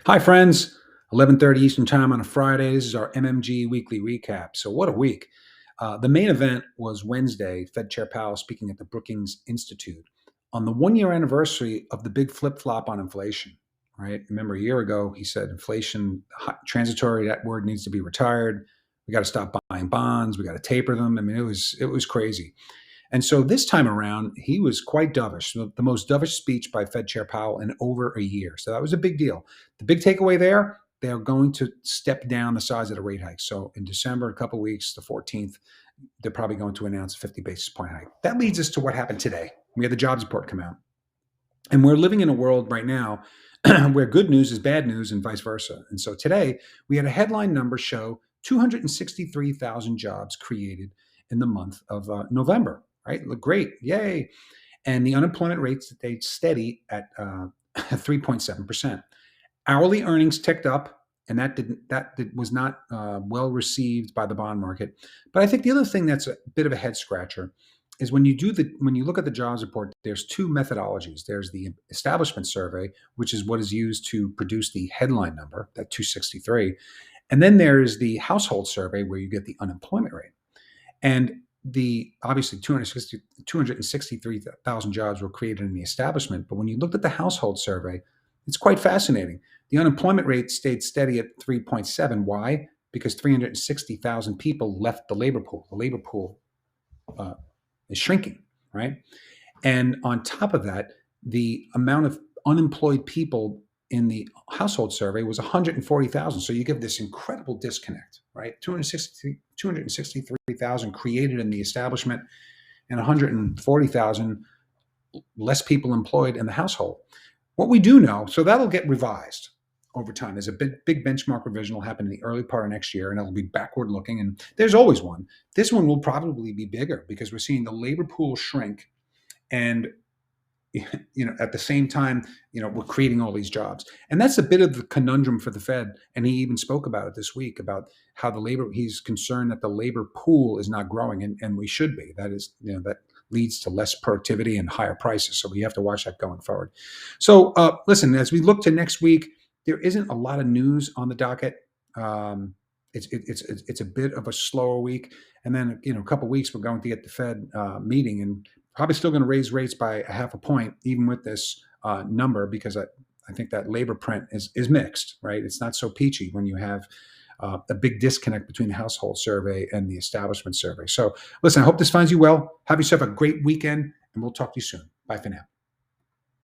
Hi, friends. 11:30 Eastern Time on a Friday. This is our MMG weekly recap. So, what a week! The main event was Wednesday. Fed Chair Powell speaking at the Brookings Institute on the one-year anniversary of the big flip-flop on inflation. Right? Remember, a year ago he said inflation transitory. That word needs to be retired. We got to stop buying bonds. We got to taper them. I mean, it was crazy. And so this time around, he was quite dovish, the most dovish speech by Fed Chair Powell in over a year. So that was a big deal. The big takeaway there, they are going to step down the size of the rate hike. So in December, a couple of weeks, the 14th, they're probably going to announce a 50 basis point hike. That leads us to what happened today. We had the jobs report come out. And we're living in a world right now where good news is bad news and vice versa. And so today, we had a headline number show 263,000 jobs created in the month of November, right? Look great. Yay. And the unemployment rate stayed steady at 3.7%. Hourly earnings ticked up, and was not well received by the bond market. But I think the other thing that's a bit of a head scratcher is when you look at the jobs report, there's two methodologies. There's the establishment survey, which is what is used to produce the headline number, that 263, and then there's the household survey where you get the unemployment rate. And the obviously 263,000 jobs were created in the establishment, but when you looked at the household survey, it's quite fascinating. The unemployment rate stayed steady at 3.7. Why? Because 360,000 people left the labor pool. The labor pool is shrinking, right? And on top of that, the amount of unemployed people in the household survey was 140,000. So you get this incredible disconnect, right? 263,000 created in the establishment and 140,000 less people employed in the household. What we do know, so that'll get revised over time. There's a big benchmark revision will happen in the early part of next year, and it'll be backward looking. And there's always one. This one will probably be bigger because we're seeing the labor pool shrink, and at the same time, we're creating all these jobs. And that's a bit of the conundrum for the Fed. And he even spoke about it this week about how he's concerned that the labor pool is not growing, and we should be. That is, that leads to less productivity and higher prices. So we have to watch that going forward. So listen, as we look to next week, there isn't a lot of news on the docket. It's a bit of a slower week. And then, a couple of weeks, we're going to get the Fed meeting, and probably still going to raise rates by a half a point, even with this number, because I think that labor print is mixed, right? It's not so peachy when you have a big disconnect between the household survey and the establishment survey. So listen, I hope this finds you well. Have yourself a great weekend, and we'll talk to you soon. Bye for now.